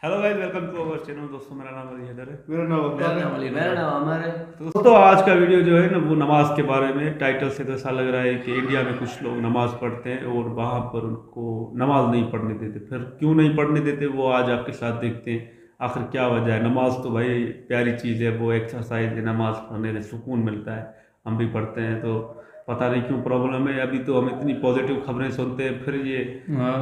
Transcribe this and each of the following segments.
Hello guys, welcome to our channel. दोस्तों, मेरा नाम अली हैदर है। मेरा नाम अमर है। तो दोस्तों, आज का वीडियो जो है ना, वो नमाज के बारे में। टाइटल से तो ऐसा लग रहा है कि इंडिया में कुछ लोग नमाज पढ़ते हैं और वहाँ पर उनको नमाज नहीं पढ़ने देते। फिर क्यों नहीं पढ़ने देते, वो आज आपके साथ देखते हैं। आखिर क्या वजह है। नमाज तो भाई प्यारी चीज़ है, वो एक्सरसाइज है। नमाज पढ़ने से सुकून मिलता है, हम भी पढ़ते हैं। तो पता नहीं क्यों प्रॉब्लम है। अभी तो हम इतनी पॉजिटिव खबरें सुनते हैं, फिर ये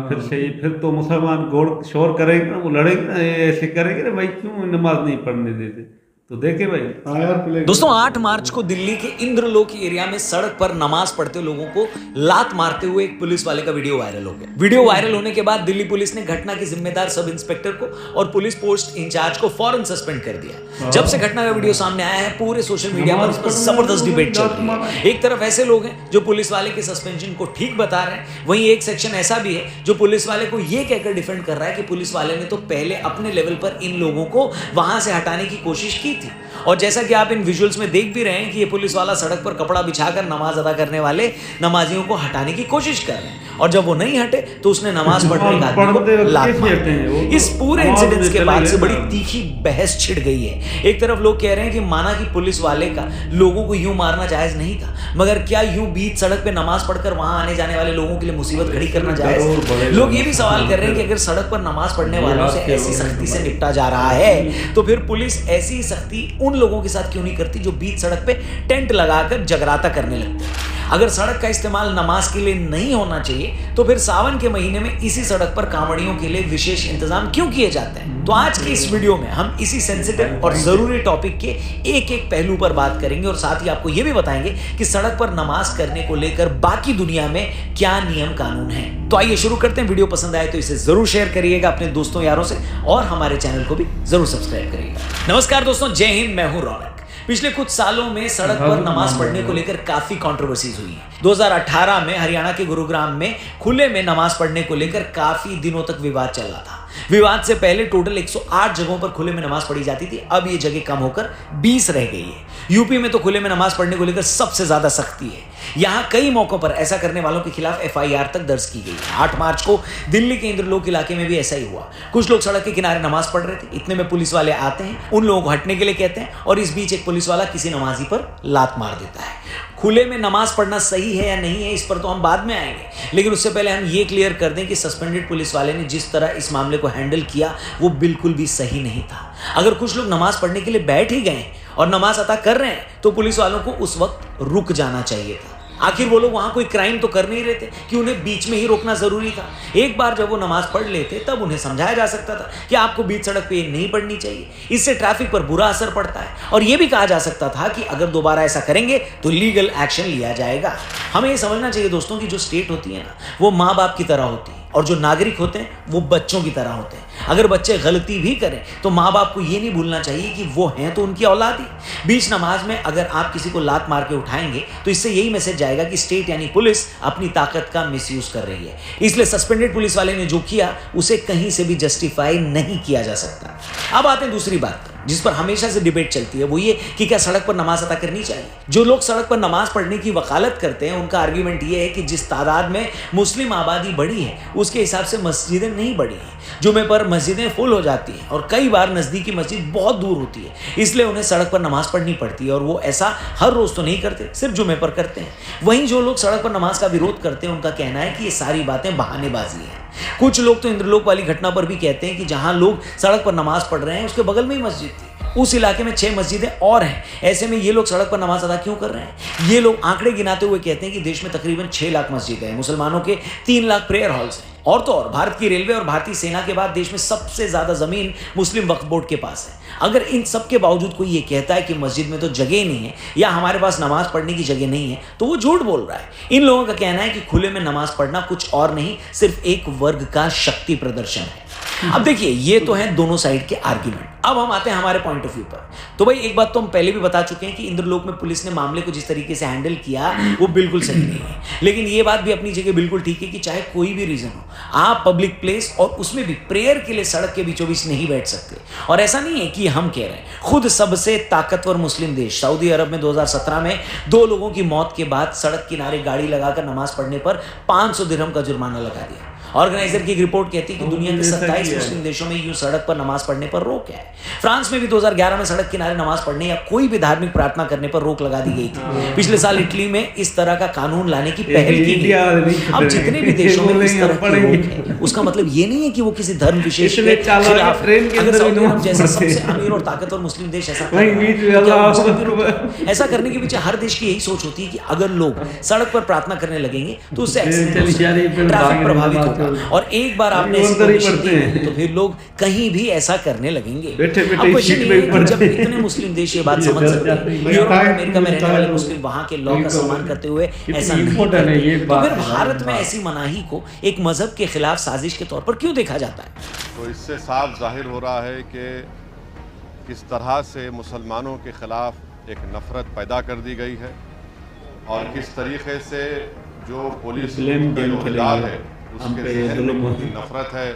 फिर से फिर तो मुसलमान घोड़ शोर करेंगे ना, वो लड़ेंगे ना, ये ऐसे करेंगे ना भाई, क्यों नमाज नहीं पढ़ने देते। तो देखे भाई। दोस्तों 8 मार्च को दिल्ली के इंद्रलोक एरिया में सड़क पर नमाज पढ़ते लोगों को लात मारते हुए एक पुलिस वाले का वीडियो वायरल हो गया। वीडियो वायरल होने के बाद दिल्ली पुलिस ने घटना के जिम्मेदार सब इंस्पेक्टर को और पुलिस पोस्ट इंचार्ज को फौरन सस्पेंड कर दिया। जब से घटना का वीडियो सामने आया है, पूरे सोशल मीडिया पर इस पर जबरदस्त डिबेट चल रही है। एक तरफ ऐसे लोग हैं जो पुलिस वाले के सस्पेंशन को ठीक बता रहे हैं, वहीं एक सेक्शन ऐसा भी है जो पुलिस वाले को यह कहकर डिफेंड कर रहा है कि पुलिस वाले ने तो पहले अपने लेवल पर इन लोगों को वहां से हटाने की कोशिश की थी। और जैसा कि आप इन विजुअल्स में देख भी रहे हैं कि ये पुलिस वाला सड़क पर कपड़ा बिछाकर नमाज अदा करने वाले नमाजियों को हटाने की कोशिश कर रहे हैं, और जब वो नहीं हटे तो उसने नमाज पढ़ने का आदमी को लात मारी। इस पूरे इंसिडेंट के बाद से बड़ी तीखी बहस छिड़ गई है। एक तरफ लोग कह रहे हैं कि माना कि पुलिस वाले का लोगों को यूं मारना जायज नहीं था, मगर क्या यूं बीच सड़क पे नमाज पढ़कर वहां आने जाने वाले लोगों के लिए मुसीबत खड़ी करना जायज? लोग ये भी सवाल कर रहे हैं कि अगर सड़क पर नमाज पढ़ने वालों से ऐसी सख्ती से निपटा जा रहा है, तो फिर पुलिस ऐसी सख्ती उन लोगों के साथ क्यों नहीं करती जो बीच सड़क पे टेंट लगाकर जगराता करने लगते हैं? अगर सड़क का इस्तेमाल नमाज के लिए नहीं होना चाहिए, तो फिर सावन के महीने में इसी सड़क पर कांवड़ियों के लिए विशेष इंतजाम क्यों किए जाते हैं? तो आज के इस वीडियो में हम इसी सेंसिटिव और जरूरी टॉपिक के एक एक पहलू पर बात करेंगे, और साथ ही आपको यह भी बताएंगे कि सड़क पर नमाज करने को लेकर बाकी दुनिया में क्या नियम कानून है। तो आइए शुरू करते हैं। वीडियो पसंद आए तो इसे जरूर शेयर करिएगा अपने दोस्तों यारों से, और हमारे चैनल को भी जरूर सब्सक्राइब करिएगा। नमस्कार दोस्तों, जय हिंद, मैं हूं रौनक। पिछले कुछ सालों में सड़क पर नमाज पढ़ने को लेकर काफी कंट्रोवर्सीज हुई है। 2018 में हरियाणा के गुरुग्राम में खुले में नमाज पढ़ने को लेकर काफी दिनों तक विवाद चल रहा था। विवाद से पहले टोटल 108 जगहों पर खुले में नमाज पढ़ी जाती थी, अब ये जगह कम होकर 20 रह गई है। यूपी में तो खुले में नमाज पढ़ने को लेकर सबसे ज्यादा सख्ती है। यहां कई मौकों पर ऐसा करने वालों के खिलाफ FIR तक दर्ज की गई है। 8 मार्च को दिल्ली के इंद्रलोक इलाके में भी ऐसा ही हुआ। कुछ लोग सड़क के किनारे नमाज पढ़ रहे थे, इतने में पुलिस वाले आते हैं, उन लोगों को हटने के लिए कहते हैं, और इस बीच एक पुलिस वाला किसी नमाजी पर लात मार देता है। खुले में नमाज पढ़ना सही है या नहीं है, इस पर तो हम बाद में आएंगे, लेकिन उससे पहले हम ये क्लियर कर दें कि सस्पेंडेड पुलिस वाले ने जिस तरह इस मामले को हैंडल किया वो बिल्कुल भी सही नहीं था। अगर कुछ लोग नमाज पढ़ने के लिए बैठ ही गए और नमाज अदा कर रहे हैं, तो पुलिस वालों को उस वक्त रुक जाना चाहिए था। आखिर वो लोग वहां कोई क्राइम तो कर नहीं रहे थे कि उन्हें बीच में ही रोकना जरूरी था। एक बार जब वो नमाज पढ़ लेते तब उन्हें समझाया जा सकता था कि आपको बीच सड़क पे नहीं पढ़नी चाहिए, इससे ट्रैफिक पर बुरा असर पड़ता है। और यह भी कहा जा सकता था कि अगर दोबारा ऐसा करेंगे तो लीगल एक्शन लिया जाएगा। हमें ये समझना चाहिए दोस्तों कि जो स्टेट होती है ना, वो माँ बाप की तरह होती है, और जो नागरिक होते हैं वो बच्चों की तरह होते हैं। अगर बच्चे गलती भी करें तो माँ बाप को ये नहीं भूलना चाहिए कि वो हैं तो उनकी औलाद ही। बीच नमाज में अगर आप किसी को लात मार के उठाएंगे तो इससे यही मैसेज जाएगा कि स्टेट यानी पुलिस अपनी ताकत का मिसयूज कर रही है। इसलिए सस्पेंडेड पुलिस वाले ने जो किया उसे कहीं से भी जस्टिफाई नहीं किया जा सकता। अब आते हैं दूसरी बात जिस पर हमेशा से डिबेट चलती है, वो ये कि क्या सड़क पर नमाज अदा करनी चाहिए। जो लोग सड़क पर नमाज पढ़ने की वकालत करते हैं, उनका आर्ग्यूमेंट ये है कि जिस तादाद में मुस्लिम आबादी बढ़ी है उसके हिसाब से मस्जिदें नहीं बढ़ी हैं। जुमे पर मस्जिदें फुल हो जाती हैं और कई बार नज़दीकी मस्जिद बहुत दूर होती है, इसलिए उन्हें सड़क पर नमाज पढ़नी पड़ती है, और वो ऐसा हर रोज़ तो नहीं करते, सिर्फ जुमे पर करते हैं। वहीं जो लोग सड़क पर नमाज का विरोध करते हैं, उनका कहना है कि ये सारी बातें बहानेबाजी है। कुछ लोग तो इंद्रलोक वाली घटना पर भी कहते हैं कि जहां लोग सड़क पर नमाज पढ़ रहे हैं उसके बगल में ही मस्जिद थी, उस इलाके में 6 मस्जिदें और हैं, ऐसे में ये लोग सड़क पर नमाज अदा क्यों कर रहे हैं? ये लोग आंकड़े गिनाते हुए कहते हैं कि देश में तकरीबन 6 लाख मस्जिदें हैं, मुसलमानों के 3 लाख प्रेयर हॉल्स हैं, और तो और भारत की रेलवे और भारतीय सेना के बाद देश में सबसे ज्यादा जमीन मुस्लिम वक्फ बोर्ड के पास है। अगर इन सब के बावजूद कोई ये कहता है कि मस्जिद में तो जगह नहीं है या हमारे पास नमाज पढ़ने की जगह नहीं है, तो वो झूठ बोल रहा है। इन लोगों का कहना है कि खुले में नमाज पढ़ना कुछ और नहीं, सिर्फ एक वर्ग का शक्ति प्रदर्शन है। अब देखिए, ये तो है दोनों साइड के आर्ग्यूमेंट। अब हम आते हैं हमारे पॉइंट ऑफ व्यू पर। तो भाई एक बात तो हम पहले भी बता चुके हैं कि इंद्रलोक में पुलिस ने मामले को जिस तरीके से हैंडल किया वो बिल्कुल सही नहीं है, लेकिन ये बात भी अपनी जगह बिल्कुल ठीक है कि चाहे कोई भी रीजन हो, आप पब्लिक प्लेस और उसमें भी प्रेयर के लिए सड़क के बीचों बीच नहीं बैठ सकते। और ऐसा नहीं है कि हम कह रहे हैं, खुद सबसे ताकतवर मुस्लिम देश सऊदी अरब में 2017 में 2 लोगों की मौत के बाद सड़क किनारे गाड़ी लगाकर नमाज पढ़ने पर 500 दिरहम का जुर्माना लगा दिया। ऑर्गेनाइजर की एक रिपोर्ट कहती है कि दुनिया के 27 मुस्लिम देशों में यूं सड़क पर नमाज पढ़ने पर रोक है। फ्रांस में भी 2011 में सड़क किनारे नमाज पढ़ने या कोई भी धार्मिक प्रार्थना करने पर रोक लगा दी गई थी। पिछले साल इटली में इस तरह का कानून लाने की पहल की गई। अब जितने भी देशों में इस तरह की रोक है, उसका मतलब ये नहीं है कि वो किसी धर्म विशेष के खिलाफ है। अगर सऊदी अरब जैसा सबसे अमीर और ताकतवर मुस्लिम देश ऐसा कर रहा है, ऐसा करने के पीछे हर देश की यही सोच होती है कि अगर लोग सड़क पर प्रार्थना करने लगेंगे तो उससे ट्रैफिक प्रभावित होगा, और एक बार आपने ऐसी परमिशन दी तो फिर लोग कहीं भी ऐसा करने लगेंगे। अब क्वेश्चन ये है कि जब इतने मुस्लिम देश ये बात समझ सकते हैं, यूरोप और अमेरिका में रहने वाले मुस्लिम वहां के लॉ का सम्मान करते हुए ऐसा नहीं करते, तो फिर भारत में ऐसी मनाही को एक मजहब के खिलाफ साजिश के तौर पर क्यों देखा जाता है? तो इससे साफ जाहिर हो रहा है कि किस तरह से मुसलमानों के खिलाफ एक नफरत पैदा कर दी गई है, और किस तरीके से जो पुलिस इदार है उसके जहन में नफरत है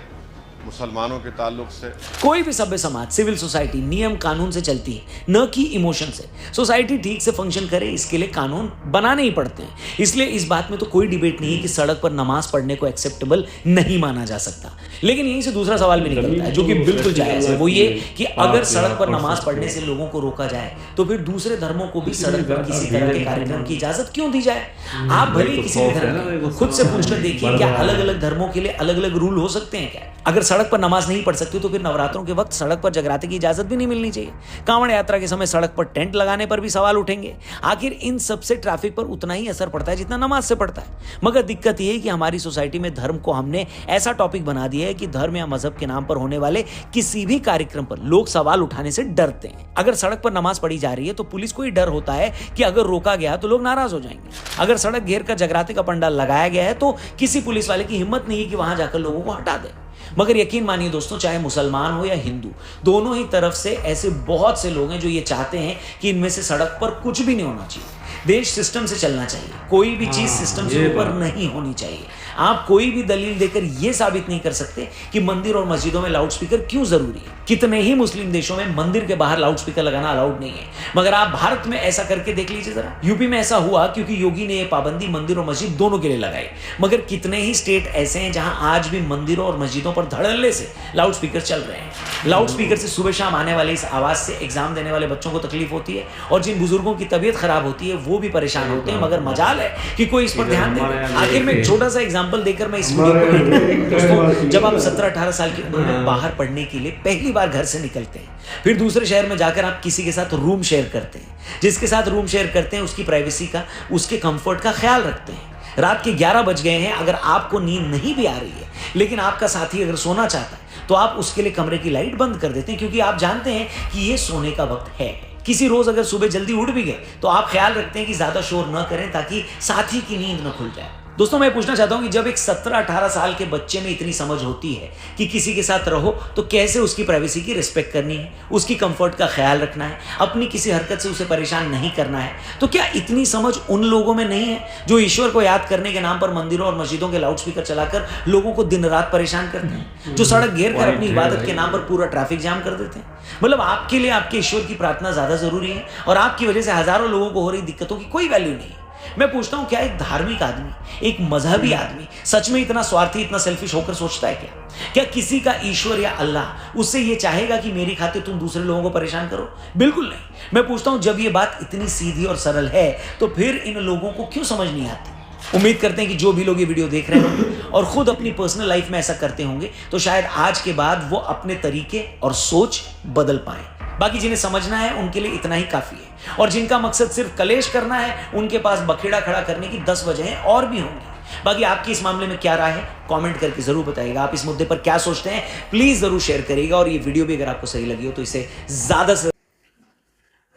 मुसलमानों के ताल्लुक से। कोई भी सभ्य समाज, सिविल सोसाइटी नियम कानून से चलती है, न कि इमोशन से। सोसाइटी ठीक से फंक्शन करे इसके लिए कानून बनाने ही पड़ते हैं। इसलिए इस बात में तो कोई डिबेट नहीं है कि सड़क पर नमाज पढ़ने को एक्सेप्टेबल नहीं माना जा सकता। लेकिन यहीं से दूसरा सवाल भी निकलता है जो कि बिल्कुल जायज है, वो ये कि अगर सड़क पर नमाज पढ़ने से लोगों को रोका जाए तो फिर दूसरे धर्मों को भी सड़क पर किसी तरह के कार्यक्रम की इजाजत क्यों दी जाए? आप भले किसी भी धर्म खुद से पूछकर देखिए, क्या अलग अलग धर्मों के लिए अलग अलग रूल हो सकते हैं क्या? अगर सड़क पर नमाज नहीं पढ़ सकती तो फिर नवरात्रों के वक्त सड़क पर जगराते की इजाजत भी नहीं मिलनी चाहिए। कांवड़ यात्रा के समय सड़क पर टेंट लगाने पर भी सवाल उठेंगे। आखिर इन सब से ट्रैफिक पर उतना ही असर पड़ता है जितना नमाज से पड़ता है। मगर दिक्कत यह है कि हमारी सोसाइटी में धर्म को हमने ऐसा टॉपिक बना दिया है कि धर्म या मजहब के नाम पर होने वाले किसी भी कार्यक्रम पर लोग सवाल उठाने से डरते हैं। अगर सड़क पर नमाज पढ़ी जा रही है तो पुलिस को ही डर होता है कि अगर रोका गया तो लोग नाराज हो जाएंगे। अगर सड़क घेर कर जगराते का पंडाल लगाया गया है तो किसी पुलिस वाले की हिम्मत नहीं है कि वहां जाकर लोगों को हटा दे। मगर यकीन मानिए दोस्तों, चाहे मुसलमान हो या हिंदू, दोनों ही तरफ से ऐसे बहुत से लोग हैं जो ये चाहते हैं कि इनमें से सड़क पर कुछ भी नहीं होना चाहिए। देश सिस्टम से चलना चाहिए, कोई भी चीज सिस्टम से ऊपर नहीं होनी चाहिए। आप कोई भी दलील देकर यह साबित नहीं कर सकते कि मंदिर और मस्जिदों में लाउडस्पीकर क्यों जरूरी है। कितने ही मुस्लिम देशों में मंदिर के बाहर लाउडस्पीकर लगाना अलाउड नहीं है, मगर आप भारत में ऐसा करके देख लीजिए जरा। यूपी में ऐसा हुआ क्योंकि योगी ने यह पाबंदी मंदिर और मस्जिद दोनों के लिए लगाई। मगर कितने ही स्टेट ऐसे हैं जहां आज भी मंदिरों और मस्जिदों पर धड़ल्ले से लाउडस्पीकर चल रहे हैं। लाउडस्पीकर से सुबह शाम आने वाले इस आवाज से एग्जाम देने वाले बच्चों को तकलीफ होती है, और जिन बुजुर्गों की तबीयत खराब होती है वो भी परेशान होते हैं। मगर मजाल है कि कोई इस पर ध्यान दे। आखिर में एक छोटा सा एग्जाम्पल देकर मैं इस दोस्तों, जब आप 17-18 साल की उम्र में बाहर पढ़ने के लिए पहली बार घर से निकलते हैं, फिर दूसरे शहर में जाकर आप किसी के साथ रूम शेयर करते हैं। जिसके साथ रूम शेयर करते हैं उसकी प्राइवेसी का, उसके कंफर्ट का ख्याल रखते हैं। रात के 11 बज गए हैं, अगर आपको नींद नहीं भी आ रही है लेकिन आपका साथी अगर सोना चाहता है तो आप उसके लिए कमरे की लाइट बंद कर देते हैं, क्योंकि आप जानते हैं कि ये सोने का वक्त है। किसी रोज अगर सुबह जल्दी उठ भी गए तो आप ख्याल रखते हैं कि ज्यादा शोर न करें ताकि साथी की नींद न खुल जाए। दोस्तों, मैं पूछना चाहता हूं कि जब एक 17-18 साल के बच्चे में इतनी समझ होती है कि किसी के साथ रहो तो कैसे उसकी प्राइवेसी की रिस्पेक्ट करनी है, उसकी कंफर्ट का ख्याल रखना है, अपनी किसी हरकत से उसे परेशान नहीं करना है, तो क्या इतनी समझ उन लोगों में नहीं है जो ईश्वर को याद करने के नाम पर मंदिरों और मस्जिदों के लाउडस्पीकर चलाकर लोगों को दिन रात परेशान करते हैं, जो सड़क घेर कर अपनी इबादत के नाम पर पूरा ट्रैफिक जाम कर देते हैं? मतलब आपके लिए आपके ईश्वर की प्रार्थना ज्यादा जरूरी है और आपकी वजह से हजारों लोगों को हो रही दिक्कतों की कोई वैल्यू नहीं है। मैं पूछता हूं, क्या एक धार्मिक आदमी, एक मजहबी आदमी सच में इतना स्वार्थी, इतना सेल्फिश होकर सोचता है क्या? क्या किसी का ईश्वर या अल्लाह उससे ये चाहेगा कि मेरी खातिर तुम दूसरे लोगों को परेशान करो? बिल्कुल नहीं। मैं पूछता हूं, जब ये बात इतनी सीधी और सरल है तो फिर इन लोगों को क्यों समझ नहीं आती? उम्मीद करते हैं कि जो भी लोग ये वीडियो देख रहे होंगे और खुद अपनी पर्सनल लाइफ में ऐसा करते होंगे तो शायद आज के बाद वो अपने तरीके और सोच बदल पाए। बाकी जिन्हें समझना है उनके लिए इतना ही काफी है, और जिनका मकसद सिर्फ कलेश करना है उनके पास बखेड़ा खड़ा करने की 10 वजहें और भी होंगी। बाकी आपकी इस मामले में क्या राय है कमेंट करके जरूर बताइएगा। आप इस मुद्दे पर क्या सोचते हैं प्लीज जरूर शेयर करिएगा, और ये वीडियो भी अगर आपको सही लगी हो तो इसे ज्यादा से।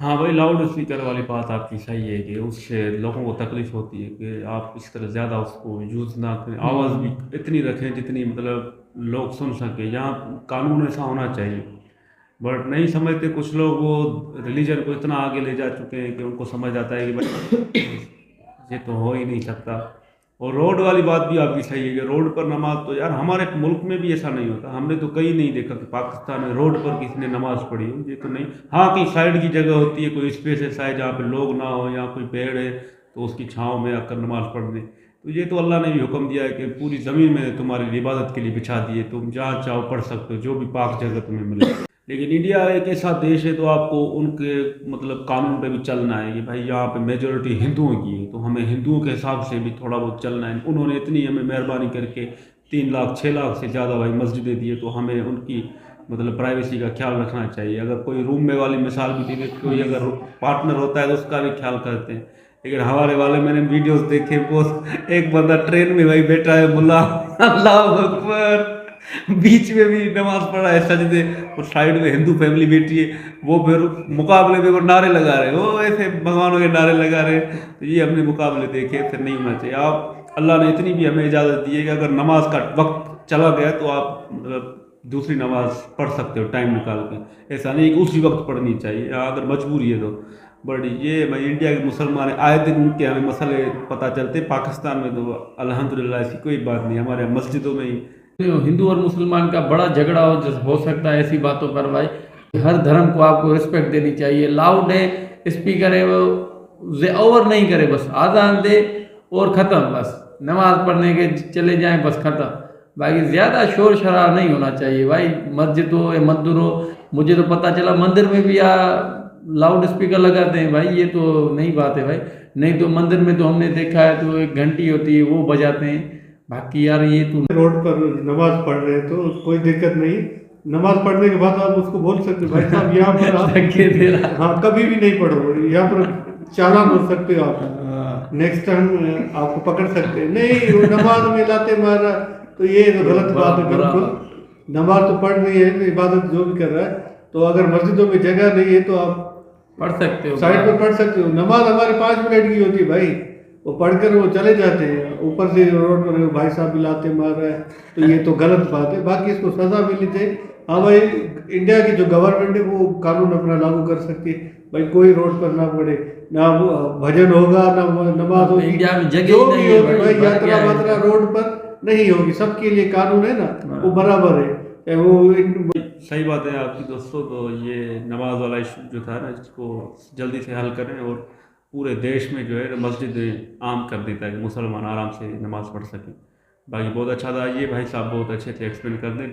हाँ भाई, लाउड स्पीकर वाली बात आपकी सही है कि उससे लोगों को तकलीफ होती है कि आप इस तरह ज़्यादा उसको यूज़ ना करें, आवाज़ भी इतनी रखें जितनी मतलब लोग सुन सकें। यहाँ कानून ऐसा होना चाहिए, बट नहीं समझते कुछ लोग। वो रिलीजन को इतना आगे ले जा चुके हैं कि उनको समझ आता है कि भाई ये तो हो ही नहीं सकता। और रोड वाली बात भी आपकी सही है कि रोड पर नमाज, तो यार हमारे मुल्क में भी ऐसा नहीं होता। हमने तो कहीं नहीं देखा कि पाकिस्तान में रोड पर किसी ने नमाज पढ़ी हो, ये तो नहीं। हाँ, कहीं साइड की जगह होती है, कोई स्पेस है साइड जहाँ पे लोग ना हो या कोई पेड़ है तो उसकी छाँव में आकर नमाज पढ़ने, तो ये तो अल्लाह ने भी हुक्म दिया है कि पूरी ज़मीन में तुम्हारी इबादत के लिए बिछा दिए, तुम जहाँ चाहो पढ़ सकते हो, जो भी पाक जगह तुम्हें मिले। लेकिन इंडिया एक ऐसा देश है तो आपको उनके मतलब कानून पे भी चलना है कि भाई यहाँ पे मेजोरिटी हिंदुओं की है, तो हमें हिंदुओं के हिसाब से भी थोड़ा बहुत चलना है। उन्होंने इतनी हमें मेहरबानी करके 3 लाख 6 लाख से ज़्यादा भाई मस्जिदें दी है, तो हमें उनकी मतलब प्राइवेसी का ख्याल रखना चाहिए। अगर कोई रूम में वाली मिसाल भी दी, कोई अगर पार्टनर होता है तो उसका भी ख्याल करते हैं। लेकिन हमारे वाले मैंने वीडियोस देखे, वो एक बंदा ट्रेन में भाई बैठा है, मुल्ला अल्लाह अकबर, बीच में भी नमाज पढ़ रहा है सजदे, और साइड में हिंदू फैमिली बैठी है, वो फिर मुकाबले में वो नारे लगा रहे हैं, वो ऐसे भगवानों के नारे लगा रहे हैं। तो ये हमने मुकाबले देखे, फिर नहीं होना चाहिए। आप अल्लाह ने इतनी भी हमें इजाज़त दी है कि अगर नमाज का वक्त चला गया तो आप मतलब दूसरी नमाज पढ़ सकते हो टाइम निकाल के, ऐसा नहीं कि उसी वक्त पढ़नी चाहिए, अगर मजबूरी है तो। बड़ी ये भाई इंडिया के मुसलमान आए दिन के हमें मसले पता चलते, पाकिस्तान में तो अल्हम्दुलिल्लाह ऐसी कोई बात नहीं, हमारे यहाँ मस्जिदों में ही हिंदू और मुसलमान का बड़ा झगड़ा हो सकता है ऐसी बातों पर भाई। हर धर्म को आपको रिस्पेक्ट देनी चाहिए। लाउड है, स्पीकर है, वो ओवर नहीं करे, बस आज़ान दे और ख़त्म, बस नमाज पढ़ने के चले जाएं, बस ख़त्म। बाकी ज़्यादा शोर शराब नहीं होना चाहिए भाई। मस्जिद हो या मंदिर हो, मुझे तो पता चला मंदिर में भी लाउड स्पीकर लगाते हैं भाई, ये तो नई बात है भाई। नहीं तो मंदिर में तो हमने देखा है तो एक घंटी होती है वो बजाते हैं। बाकी यार ये तो रोड पर नमाज पढ़ रहे हैं तो कोई दिक्कत नहीं, नमाज पढ़ने के बाद आप उसको बोल सकते हो भाई साहब यहाँ पर आप हाँ कभी भी नहीं पढ़ो, यहाँ पर चालान हो सकते हो आप, नेक्स्ट टाइम आपको पकड़ सकते हैं। नहीं वो नमाज में लाते मारा तो ये तो गलत बात है बिल्कुल। नमाज तो पढ़ रही है, इबादत जो भी कर रहा है, तो अगर मस्जिदों में जगह नहीं है तो आप पढ़ सकते हो, साइड पर पढ़ सकते हो। नमाज हमारे 5 मिनट की होती है भाई, वो पढ़कर वो चले जाते हैं, ऊपर से रोड पर भाई साहब भी लाते मार रहा है, तो ये तो गलत बात है। बाकी इसको सजा मिलनी चाहिए। हाँ भाई, इंडिया की जो गवर्नमेंट है वो कानून अपना लागू कर सकती है भाई, कोई रोड पर ना पड़े, ना भजन होगा ना नमाज होगी, इंडिया में जगह जो ही भी नहीं है होगी भाई, यात्रा वात्रा रोड पर नहीं होगी, सबके लिए कानून है ना, वो बराबर है। वो सही बात है आपकी दोस्तों। तो ये नमाज वाला इशू जो था ना, इसको जल्दी से हल करें और पूरे देश में जो है मस्जिद आम कर देता है कि मुसलमान आराम से नमाज़ पढ़ सकें। बाकी बहुत अच्छा था, ये भाई साहब बहुत अच्छे थे, एक्सप्लेन कर दें।